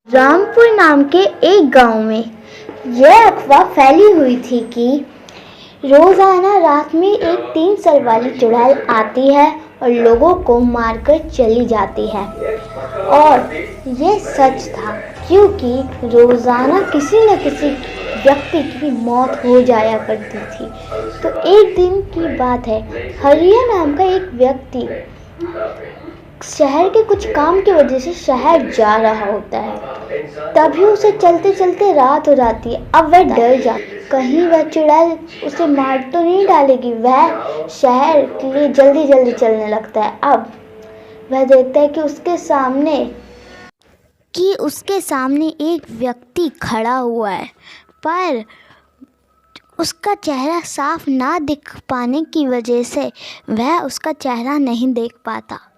रामपुर नाम के एक गांव में यह अफवाह फैली हुई थी कि रोजाना रात में एक 3 सर वाली चुड़ैल आती है और लोगों को मारकर चली जाती है। और यह सच था, क्योंकि रोजाना किसी न किसी व्यक्ति की मौत हो जाया करती थी। तो एक दिन की बात है, हरिया नाम का एक व्यक्ति शहर के कुछ काम की वजह से शहर जा रहा होता है। तभी उसे चलते चलते रात हो जाती है। अब वह डर जाता है, कहीं वह चुड़ैल उसे मार तो नहीं डालेगी। वह शहर के लिए जल्दी जल्दी चलने लगता है। अब वह देखता है कि उसके सामने एक व्यक्ति खड़ा हुआ है, पर उसका चेहरा साफ ना दिख पाने की वजह से वह उसका चेहरा नहीं देख पाता।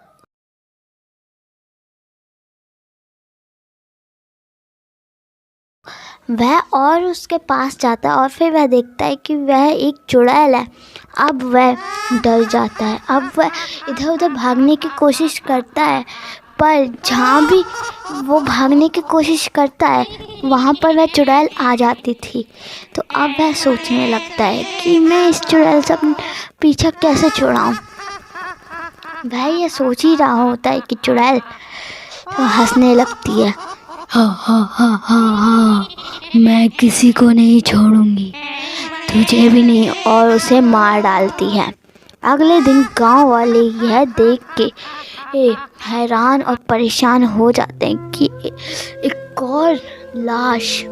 वह और उसके पास जाता है और फिर वह देखता है कि वह एक चुड़ैल है। अब वह डर जाता है। अब वह इधर उधर भागने की कोशिश करता है, पर जहाँ भी वो भागने की कोशिश करता है वहाँ पर वह चुड़ैल आ जाती थी। तो अब वह सोचने लगता है कि मैं इस चुड़ैल से अपना पीछा कैसे छुड़ाऊँ। वह यह सोच ही रहा होता है कि चुड़ैल हंसने लगती है। हाँ हाँ हाँ हाँ हाँ, मैं किसी को नहीं छोड़ूंगी, तुझे भी नहीं, और उसे मार डालती है। अगले दिन गांव वाले यह देख के हैरान और परेशान हो जाते हैं कि एक और लाश।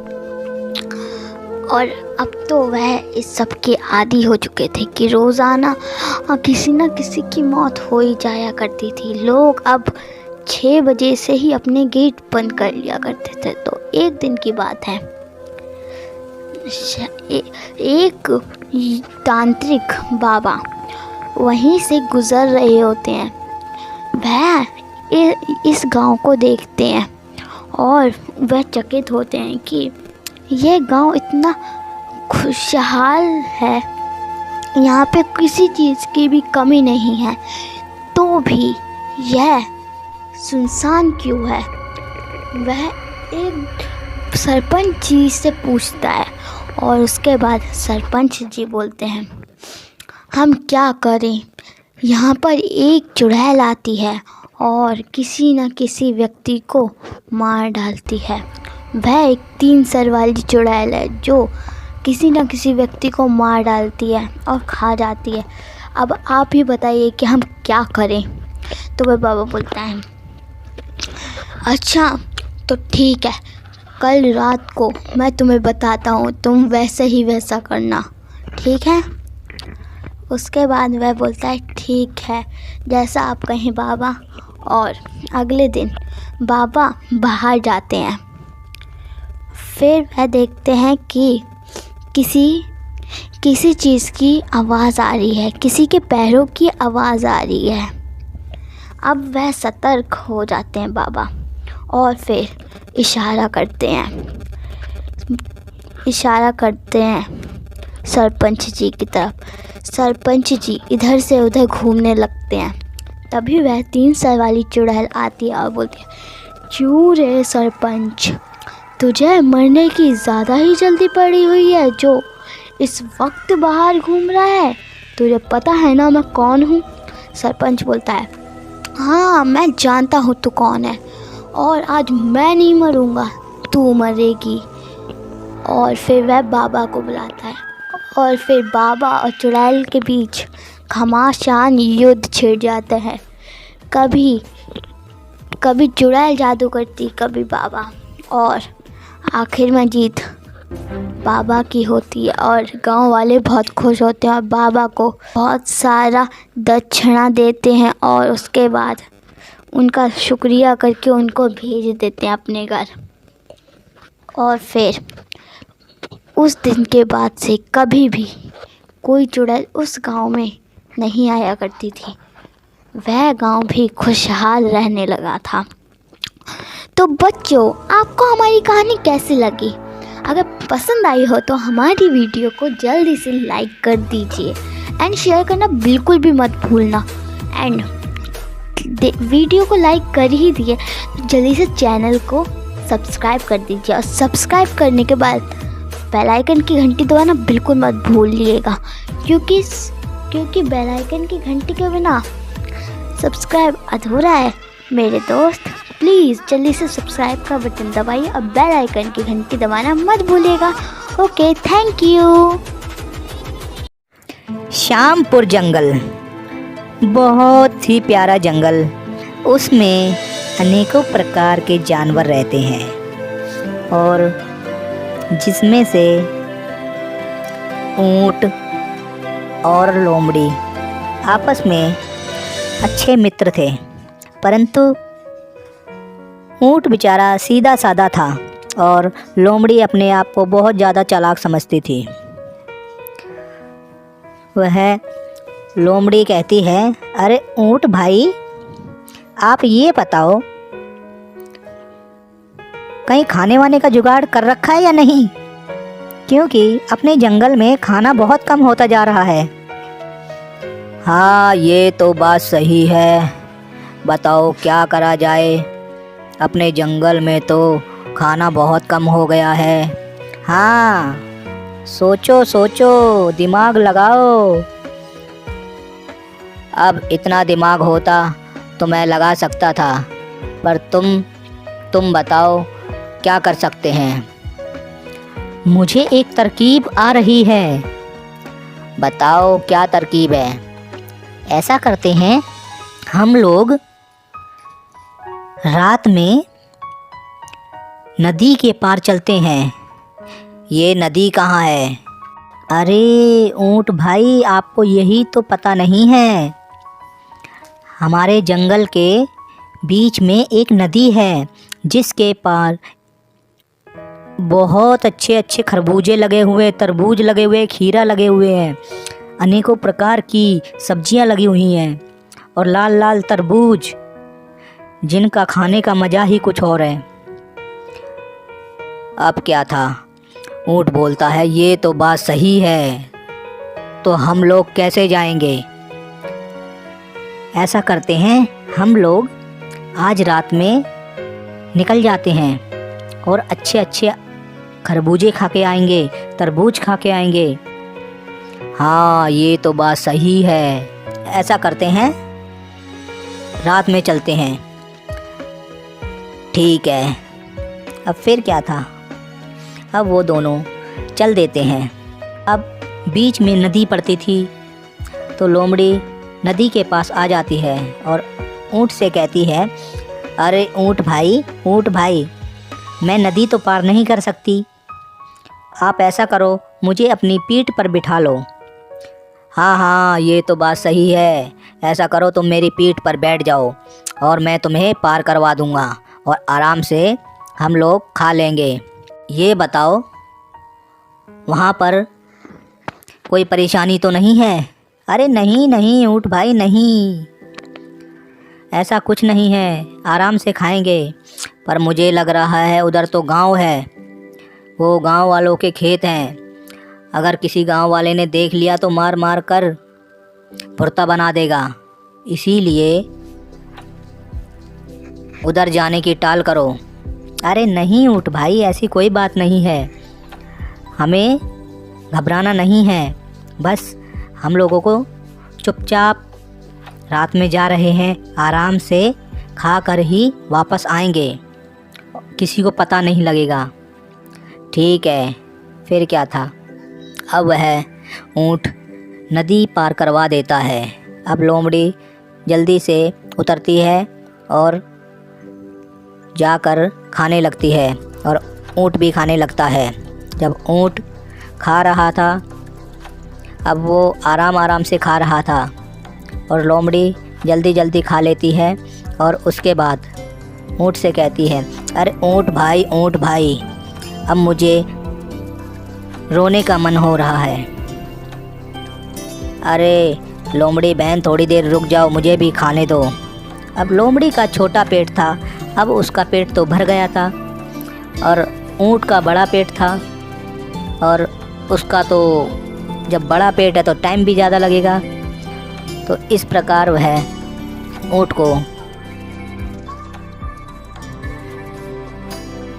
और अब तो वह इस सब के आदी हो चुके थे कि रोज़ाना किसी न किसी की मौत हो ही जाया करती थी। लोग अब 6 बजे से ही अपने गेट बंद कर लिया करते थे। तो एक दिन की बात है, एक तांत्रिक बाबा वहीं से गुजर रहे होते हैं। वह इस गांव को देखते हैं और वह चकित होते हैं कि यह गांव इतना खुशहाल है, यहाँ पे किसी चीज़ की भी कमी नहीं है, तो भी यह सुनसान क्यों है। वह एक सरपंच जी से पूछता है और उसके बाद सरपंच जी बोलते हैं, हम क्या करें, यहाँ पर एक चुड़ैल आती है और किसी न किसी व्यक्ति को मार डालती है। वह एक 3 सर वाली चुड़ैल है जो किसी न किसी व्यक्ति को मार डालती है और खा जाती है। अब आप ही बताइए कि हम क्या करें। तो वह बाबा बोलता है, अच्छा तो ठीक है, कल रात को मैं तुम्हें बताता हूँ, तुम वैसे ही वैसा करना, ठीक है। उसके बाद वह बोलता है, ठीक है, जैसा आप कहें बाबा। और अगले दिन बाबा बाहर जाते हैं। फिर वह देखते हैं कि किसी चीज़ की आवाज़ आ रही है, किसी के पैरों की आवाज़ आ रही है। अब वह सतर्क हो जाते हैं बाबा और फिर इशारा करते हैं सरपंच जी की तरफ। सरपंच जी इधर से उधर घूमने लगते हैं। तभी वह 3 सर वाली चुड़ैल आती है और बोलती है, क्यों रे सरपंच, तुझे मरने की ज़्यादा ही जल्दी पड़ी हुई है जो इस वक्त बाहर घूम रहा है। तुझे पता है ना मैं कौन हूँ। सरपंच बोलता है, हाँ मैं जानता हूँ तू कौन है, और आज मैं नहीं मरूंगा, तू मरेगी। और फिर वह बाबा को बुलाता है और फिर बाबा और चुड़ैल के बीच घमासान युद्ध छिड़ जाता है। कभी चुड़ैल जादू करती, कभी बाबा, और आखिर में जीत बाबा की होती है। और गांव वाले बहुत खुश होते हैं और बाबा को बहुत सारा दक्षिणा देते हैं और उसके बाद उनका शुक्रिया करके उनको भेज देते हैं अपने घर। और फिर उस दिन के बाद से कभी भी कोई चुड़ैल उस गांव में नहीं आया करती थी। वह गांव भी खुशहाल रहने लगा था। तो बच्चों, आपको हमारी कहानी कैसी लगी? अगर पसंद आई हो तो हमारी वीडियो को जल्दी से लाइक कर दीजिए एंड शेयर करना बिल्कुल भी मत भूलना। एंड वीडियो को लाइक कर ही दिए तो जल्दी से चैनल को सब्सक्राइब कर दीजिए, और सब्सक्राइब करने के बाद बेल आइकन की घंटी दबाना बिल्कुल मत भूलिएगा, क्योंकि बेल आइकन की घंटी के बिना सब्सक्राइब अधूरा है मेरे दोस्त। प्लीज़ जल्दी से सब्सक्राइब का बटन दबाइए और बेल आइकन की घंटी दबाना मत भूलिएगा। Okay, thank you. श्यामपुर जंगल बहुत ही प्यारा जंगल, उसमें अनेकों प्रकार के जानवर रहते हैं और जिसमें से ऊंट और लोमड़ी आपस में अच्छे मित्र थे, परंतु ऊंट बेचारा सीधा साधा था और लोमड़ी अपने आप को बहुत ज़्यादा चालाक समझती थी। वह लोमड़ी कहती है, अरे ऊंट भाई, आप ये बताओ कहीं खाने वाने का जुगाड़ कर रखा है या नहीं, क्योंकि अपने जंगल में खाना बहुत कम होता जा रहा है। हाँ, ये तो बात सही है, बताओ क्या करा जाए, अपने जंगल में तो खाना बहुत कम हो गया है। हाँ, सोचो सोचो, दिमाग लगाओ। अब इतना दिमाग होता तो मैं लगा सकता था, पर तुम बताओ क्या कर सकते हैं। मुझे एक तरकीब आ रही है। बताओ क्या तरकीब है। ऐसा करते हैं, हम लोग रात में नदी के पार चलते हैं। ये नदी कहाँ है? अरे ऊंट भाई, आपको यही तो पता नहीं है। हमारे जंगल के बीच में एक नदी है जिसके पार बहुत अच्छे अच्छे खरबूजे लगे हुए, तरबूज लगे हुए, खीरा लगे हुए हैं, अनेकों प्रकार की सब्जियां लगी हुई हैं और लाल लाल तरबूज, जिनका खाने का मज़ा ही कुछ और है। अब क्या था, ऊंट बोलता है, ये तो बात सही है, तो हम लोग कैसे जाएंगे? ऐसा करते हैं, हम लोग आज रात में निकल जाते हैं और अच्छे अच्छे खरबूजे खा के आएंगे, तरबूज खा के आएंगे। हाँ, ये तो बात सही है। ऐसा करते हैं, रात में चलते हैं। ठीक है। अब फिर क्या था, अब वो दोनों चल देते हैं। अब बीच में नदी पड़ती थी, तो लोमड़ी नदी के पास आ जाती है और ऊंट से कहती है, अरे ऊंट भाई, मैं नदी तो पार नहीं कर सकती, आप ऐसा करो, मुझे अपनी पीठ पर बिठा लो। हाँ, ये तो बात सही है, ऐसा करो, तुम मेरी पीठ पर बैठ जाओ और मैं तुम्हें पार करवा दूँगा और आराम से हम लोग खा लेंगे। ये बताओ, वहाँ पर कोई परेशानी तो नहीं है? अरे नहीं ऊंट भाई, नहीं, ऐसा कुछ नहीं है, आराम से खाएंगे। पर मुझे लग रहा है उधर तो गांव है, वो गांव वालों के खेत हैं, अगर किसी गांव वाले ने देख लिया तो मार मार कर भुर्ता बना देगा, इसीलिए उधर जाने की टाल करो। अरे नहीं ऊंट भाई, ऐसी कोई बात नहीं है, हमें घबराना नहीं है, बस हम लोगों को चुपचाप रात में जा रहे हैं, आराम से खा कर ही वापस आएंगे, किसी को पता नहीं लगेगा। ठीक है। फिर क्या था, अब वह ऊंट नदी पार करवा देता है। अब लोमड़ी जल्दी से उतरती है और जाकर खाने लगती है और ऊंट भी खाने लगता है। जब ऊंट खा रहा था, अब वो आराम से खा रहा था और लोमड़ी जल्दी जल्दी खा लेती है और उसके बाद ऊंट से कहती है, अरे ऊंट भाई, अब मुझे रोने का मन हो रहा है। अरे लोमड़ी बहन, थोड़ी देर रुक जाओ, मुझे भी खाने दो। अब लोमड़ी का छोटा पेट था, अब उसका पेट तो भर गया था और ऊंट का बड़ा पेट था, और उसका तो जब बड़ा पेट है तो टाइम भी ज़्यादा लगेगा। तो इस प्रकार वह ऊंट को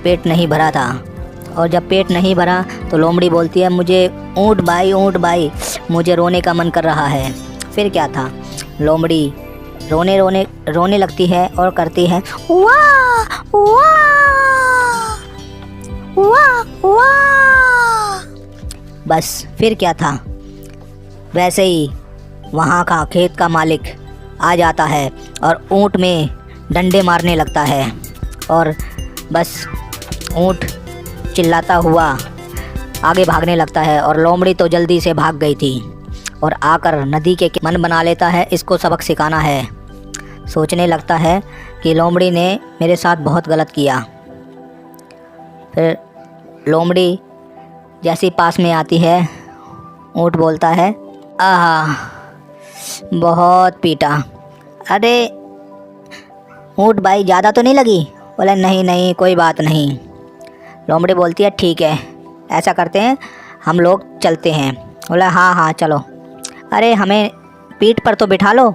पेट नहीं भरा था। और जब पेट नहीं भरा तो लोमड़ी बोलती है, मुझे ऊँट भाई मुझे रोने का मन कर रहा है। फिर क्या था, लोमड़ी रोने लगती है और करती है वाह वाह वाह वाह। बस फिर क्या था, वैसे ही वहाँ का खेत का मालिक आ जाता है और ऊँट में डंडे मारने लगता है और बस ऊँट चिल्लाता हुआ आगे भागने लगता है। और लोमड़ी तो जल्दी से भाग गई थी और आकर नदी के मन बना लेता है इसको सबक सिखाना है। सोचने लगता है कि लोमड़ी ने मेरे साथ बहुत गलत किया। फिर लोमड़ी जैसी पास में आती है, ऊँट बोलता है, आहा बहुत पीटा। अरे ऊँट भाई ज़्यादा तो नहीं लगी? बोले नहीं कोई बात नहीं। लोमड़ी बोलती है, ठीक है ऐसा करते हैं, हम लोग चलते हैं। बोला हाँ चलो। अरे हमें पीठ पर तो बिठा लो।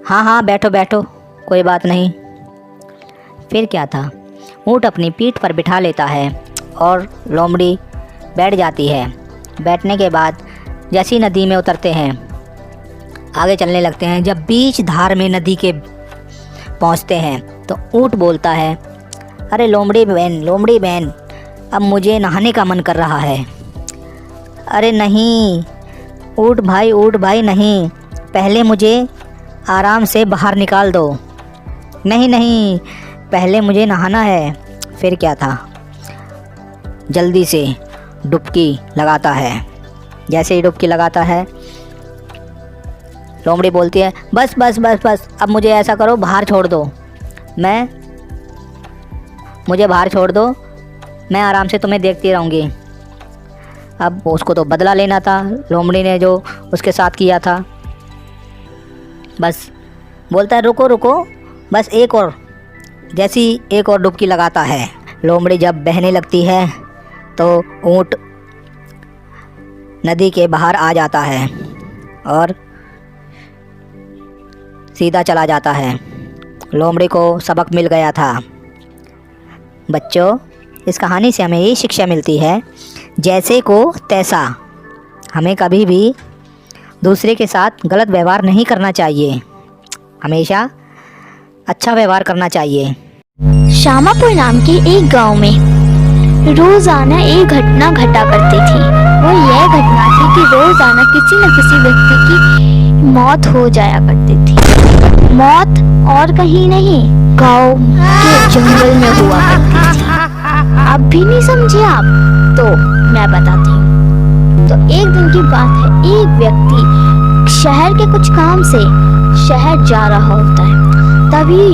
हाँ बैठो कोई बात नहीं। फिर क्या था, ऊँट अपनी पीठ पर बिठा लेता है और लोमड़ी बैठ जाती है। बैठने के बाद जैसी नदी में उतरते हैं, आगे चलने लगते हैं। जब बीच धार में नदी के पहुंचते हैं तो ऊँट बोलता है, अरे लोमड़ी बहन अब मुझे नहाने का मन कर रहा है। अरे नहीं ऊँट भाई नहीं, पहले मुझे आराम से बाहर निकाल दो। नहीं पहले मुझे नहाना है। फिर क्या था, जल्दी से डुबकी लगाता है। जैसे ही डुबकी लगाता है, लोमड़ी बोलती है, बस अब मुझे ऐसा करो, बाहर छोड़ दो, मुझे बाहर छोड़ दो, मैं आराम से तुम्हें देखती रहूँगी। अब उसको तो बदला लेना था लोमड़ी ने जो उसके साथ किया था। बस बोलता है, रुको बस एक और। जैसी एक और डुबकी लगाता है, लोमड़ी जब बहने लगती है तो ऊँट नदी के बाहर आ जाता है और सीधा चला जाता है। लोमड़ी को सबक मिल गया था। बच्चों, इस कहानी से हमें ये शिक्षा मिलती है, जैसे को तैसा। हमें कभी भी दूसरे के साथ गलत व्यवहार नहीं करना चाहिए, हमेशा अच्छा व्यवहार करना चाहिए। श्यामापुर नाम के एक गांव में रोजाना एक घटना घटा करती थी। वो यह घटना थी कि रोजाना किसी न किसी व्यक्ति की मौत हो जाया करती थी। मौत और कहीं नहीं, गांव के जंगल में हुआ करती थी। अब भी नहीं समझे आप? तो मैं बताती हूँ। तो एक दिन की बात है, एक व्यक्ति शहर के कुछ काम से शहर जा रहा होता है। तभी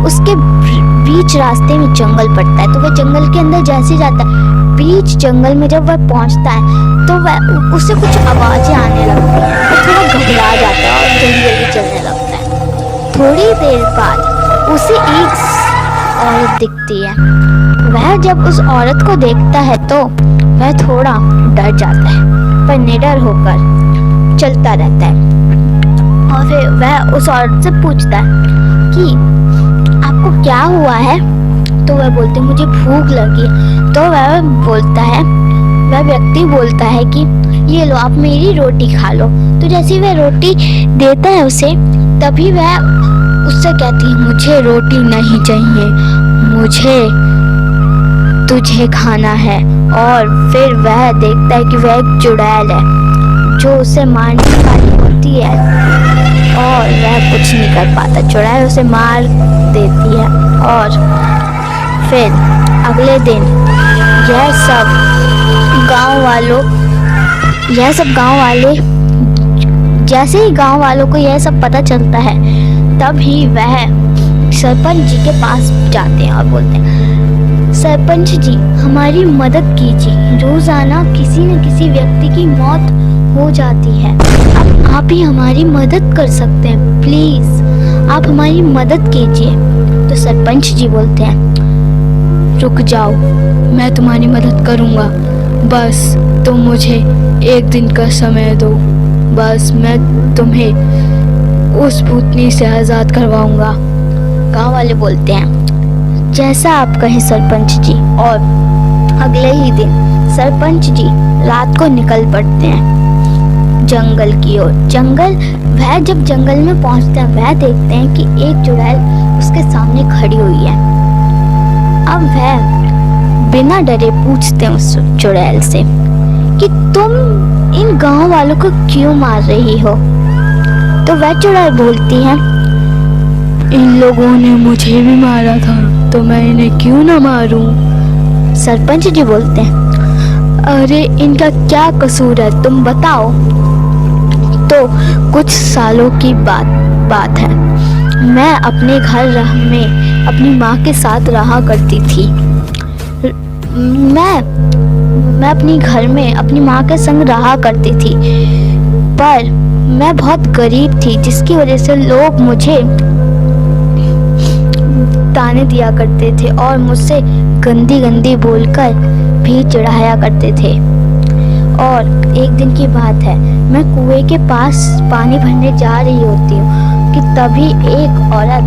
उसके बीच रास्ते में जंगल पड़ता है। तो वह जंगल के अंदर जैसे जाता है, बीच जंगल में जब वह पहुंचता है तो वह उसे कुछ आवाजें आने लगती हैं। वो थोड़ा घबरा जाता है और जल्दी चलने लगता है। थोड़ी देर बाद उसे एक औरत दिखती है। वह जब उस औरत को देखता है तो वह थोड़ा डर जाता है, पर निडर होकर चलता रहता है। और फिर वह उस औरत से पूछता है कि आपको क्या हुआ है? तो वह बोलते, मुझे भूख लगी है। तो वह व्यक्ति बोलता है कि ये लो, आप मेरी रोटी खा लो। तो जैसे वह रोटी देता है उसे, तभी वह उससे कहती है, मुझे रोटी नहीं चाहिए, मुझे तुझे खाना है। और फिर वह देखता है कि वह एक चुड़ैल है जो उसे मारने वाली होती है और वह कुछ नहीं कर पाता। चुड़ैल उसे मार देती है। और फिर अगले दिन यह सब गांव वाले जैसे ही गांव वालों को यह सब पता चलता है, तभी वह सरपंच जी के पास जाते हैं और बोलते हैं, सरपंच जी हमारी मदद कीजिए, रोजाना किसी न किसी व्यक्ति की मौत हो जाती है। अब आप ही हमारी मदद कर सकते हैं, प्लीज आप हमारी मदद कीजिए। तो सरपंच जी बोलते हैं, रुक जाओ, मैं तुम्हारी मदद करूँगा, बस तुम मुझे एक दिन का समय दो, बस मैं तुम्हें उस भूतनी से आज़ाद करवाऊँगा। गाँव वाले बोलते हैं, जैसा आप कहें सरपंच जी। और अगले ही दिन सरपंच जी रात को निकल पड़ते हैं जंगल की ओर। वह जब जंगल में पहुंचते हैं वह देखते हैं कि एक चुड़ैल उसके सामने खड़ी हुई है। अब वह बिना डरे पूछते हैं उस चुड़ैल से कि तुम इन गांव वालों को क्यों मार रही हो? तो वह चुड़ैल बोलती है, इन लोगों ने मुझे भी मारा था तो मैं इन्हें क्यों ना मारूं? सरपंच जी बोलते हैं, अरे इनका क्या कसूर है तुम बताओ। तो कुछ सालों की बात है। मैं अपने घर में अपनी माँ के साथ रहा करती थी। मैं अपनी घर में अपनी माँ के संग रहा करती थी, पर मैं बहुत गरीब थी जिसकी वजह से लोग मुझे ताने दिया करते थे और मुझसे गंदी बोलकर भी चिढ़ाया करते थे। और एक दिन की बात है, मैं कुएं के पास पानी भरने जा रही होती हूँ कि तभी एक औरत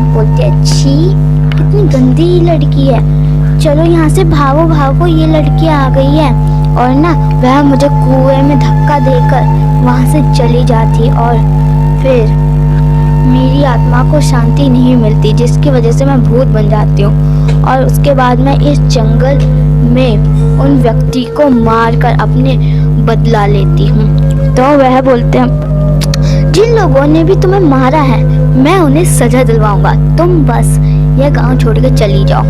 बोलती है, छी कितनी गंदी लड़की है, चलो यहाँ से भागो ये लड़की आ गई है। और ना वह मुझे कुएं में धक्का देकर वहाँ से चली जाती और फिर मेरी आत्मा को शांति नहीं मिलती जिसकी वजह से मैं भूत बन जाती हूँ। और उसके बाद मैं इस जंगल में उन व्यक्ति को मारकर अपने बदला लेती हूँ। तो वह बोलते हैं, जिन लोगों ने भी तुम्हें मारा है मैं उन्हें सजा दिलवाऊंगा, तुम बस यह गांव छोड़ के चली जाओ।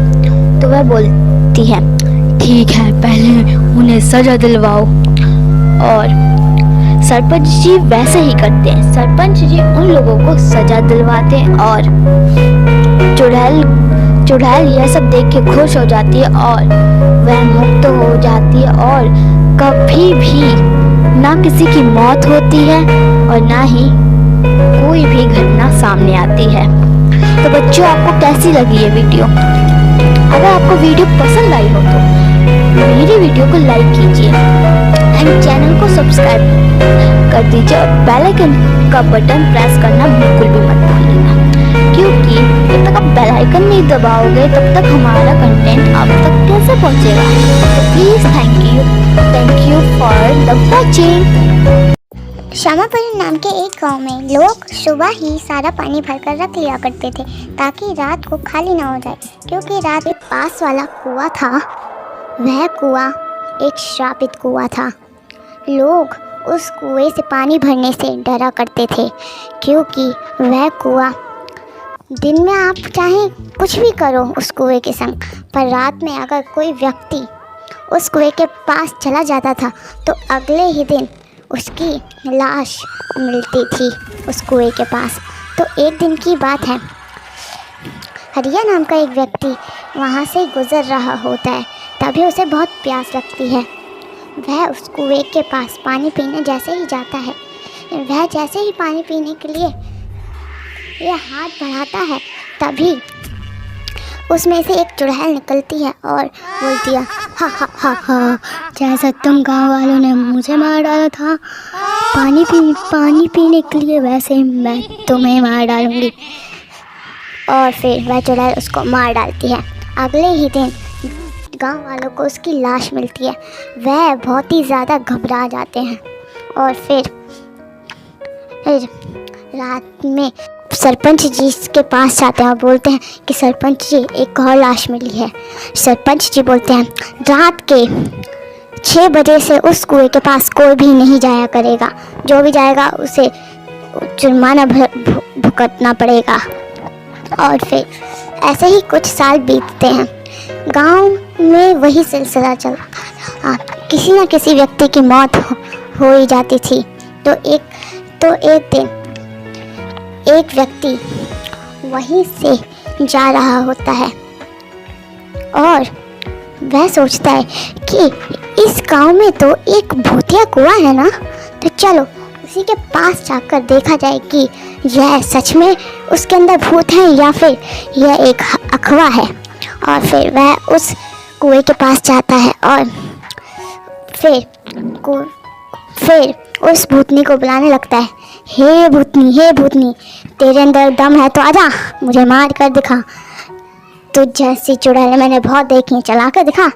तो वह बोलती है, ठीक है पहले उन्हें सजा दिलवाओ। और सरपंच जी वैसे ही करते हैं। सरपंच जी उन लोगों को सजा दिलवाते हैं और चुड़ैल यह सब देख के खुश हो जाती है और वह मुक्त हो जाती है और कभी भी ना किसी की मौत होती है और ना ही कोई भी घटना सामने आती है। तो बच्चों आपको कैसी लगी ये वीडियो? अगर आपको वीडियो पसंद आई हो तो मेरी वीडियो को लाइक कीजिए एंड चैनल को सब्सक्राइब कर दीजिए और बेल आइकन का बटन प्रेस करना बिल्कुल भी मत भूलिएगा, क्योंकि जब तक आप बेल आइकन नहीं दबाओगे तब तक हमारा कंटेंट आप तक कैसे पहुंचेगा। तो please thank you for the watching. Shyamapuri नाम के एक गांव में लोग सुबह ही सारा पानी भरकर रख लिया करते थे ताकि रात को खाली ना हो जाए, क्योंकि रात में पास वाला कुआं था, वह कुआं एक श्रापित कुआं था। लोग उस कुएं से पानी भरने से डरा करते थे, क्योंकि वह कुआं दिन में आप चाहे कुछ भी करो उस कुएं के संग, पर रात में अगर कोई व्यक्ति उस कुएं के पास चला जाता था तो अगले ही दिन उसकी लाश मिलती थी उस कुएं के पास। तो एक दिन की बात है, हरिया नाम का एक व्यक्ति वहाँ से गुज़र रहा होता है, तभी उसे बहुत प्यास लगती है। वह उस कुएं के पास पानी पीने जैसे ही जाता है, वह जैसे ही पानी पीने के लिए यह हाथ बढ़ाता है, तभी उसमें से एक चुड़ैल निकलती है और बोलती है, हा हा हा हा, जैसा तुम गांव वालों ने मुझे मार डाला था पानी पीने के लिए, वैसे ही मैं तुम्हें मार डालूंगी। और फिर वह चुड़ैल उसको मार डालती है। अगले ही दिन गांव वालों को उसकी लाश मिलती है। वह बहुत ही ज़्यादा घबरा जाते हैं और फिर रात में सरपंच जी के पास जाते हैं और बोलते हैं कि सरपंच जी एक और लाश मिली है। सरपंच जी बोलते हैं, रात के 6 बजे से उस कुएं के पास कोई भी नहीं जाया करेगा, जो भी जाएगा उसे जुर्माना भुगतना पड़ेगा। और फिर ऐसे ही कुछ साल बीतते हैं। गांव में वही सिलसिला चल रहा, किसी न किसी व्यक्ति की मौत हो ही जाती थी। तो एक दिन एक व्यक्ति वहीं से जा रहा होता है और वह सोचता है कि इस गांव में तो एक भूतिया कुआं है ना, तो चलो उसी के पास जाकर देखा जाए कि यह सच में उसके अंदर भूत है या फिर यह एक अफवाह है। और फिर वह उस कुएं के पास जाता है और फिर उस भूतनी को बुलाने लगता है हे भूतनी, तेरे अंदर दम है तो आजा, मुझे मार कर दिखा। तुझ जैसी चुड़ैल मैंने बहुत देखी है, चला कर दिखा।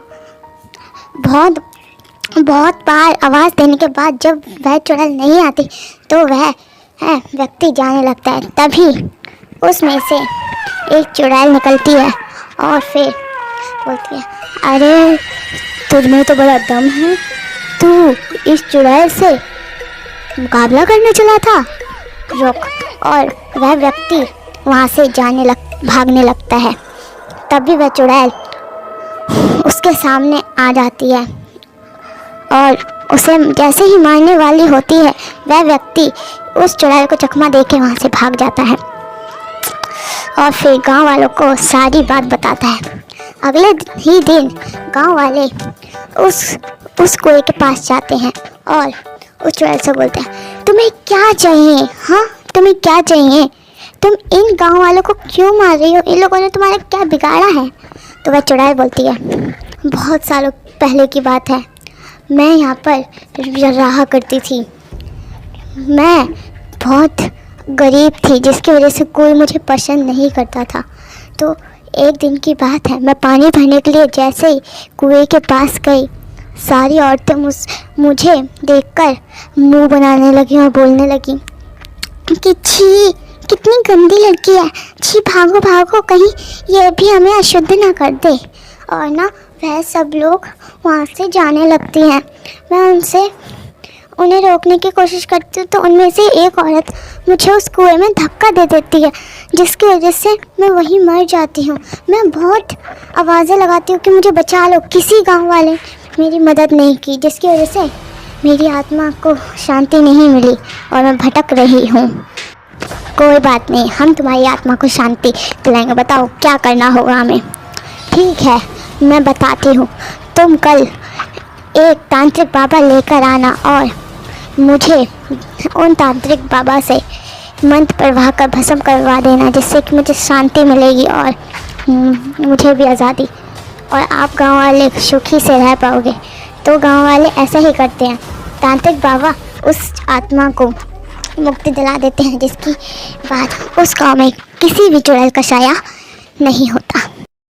बहुत बार आवाज़ देने के बाद जब वह चुड़ैल नहीं आती तो वह व्यक्ति जाने लगता है। तभी उसमें से एक चुड़ैल निकलती है और फिर बोलती है, अरे तुझ में तो बड़ा दम है, तू इस चुड़ैल से मुकाबला करने चला था, रुक। और वह व्यक्ति वहाँ से भागने लगता है। तभी वह चुड़ैल उसके सामने आ जाती है और उसे जैसे ही मारने वाली होती है, वह व्यक्ति उस चुड़ैल को चकमा देके वहाँ से भाग जाता है और फिर गांव वालों को सारी बात बताता है। अगले ही दिन गांव वाले उस कुएं के पास जाते हैं और उस चुड़ैल से बोलते हैं, तुम्हें क्या चाहिए? हाँ, तुम्हें क्या चाहिए? तुम इन गांव वालों को क्यों मार रही हो? इन लोगों ने तुम्हारा क्या बिगाड़ा है? तो वह चुड़ैल बोलती है, बहुत सालों पहले की बात है, मैं यहाँ पर रहा करती थी। मैं बहुत गरीब थी, जिसकी वजह से कोई मुझे पसंद नहीं करता था। तो एक दिन की बात है, मैं पानी भरने के लिए जैसे ही कुएं के पास गई, सारी औरतें मुझे देखकर मुंह बनाने लगी और बोलने लगी कि छी, कितनी गंदी लड़की है, छी, भागो भागो, कहीं ये भी हमें अशुद्ध ना कर दे। और ना वह सब लोग वहाँ से जाने लगती हैं। मैं उन्हें रोकने की कोशिश करती हूँ तो उनमें से एक औरत मुझे उस कुएं में धक्का दे देती है, जिसकी वजह से मैं वहीं मर जाती हूँ। मैं बहुत आवाज़ें लगाती हूँ कि मुझे बचा लो, किसी गांव वाले मेरी मदद नहीं की, जिसकी वजह से मेरी आत्मा को शांति नहीं मिली और मैं भटक रही हूँ। कोई बात नहीं, हम तुम्हारी आत्मा को शांति दिलाएंगे, बताओ क्या करना होगा हमें? ठीक है, मैं बताती हूँ। तुम कल एक तांत्रिक बाबा लेकर आना और मुझे उन तांत्रिक बाबा से मंत्र प्रवाह कर भस्म करवा देना, जिससे कि मुझे शांति मिलेगी और मुझे भी आज़ादी, और आप गांव वाले सुखी से रह पाओगे। तो गांव वाले ऐसा ही करते हैं, तांत्रिक बाबा उस आत्मा को मुक्ति दिला देते हैं, जिसकी बाद उस गांव में किसी भी चुड़ैल का साया नहीं होता।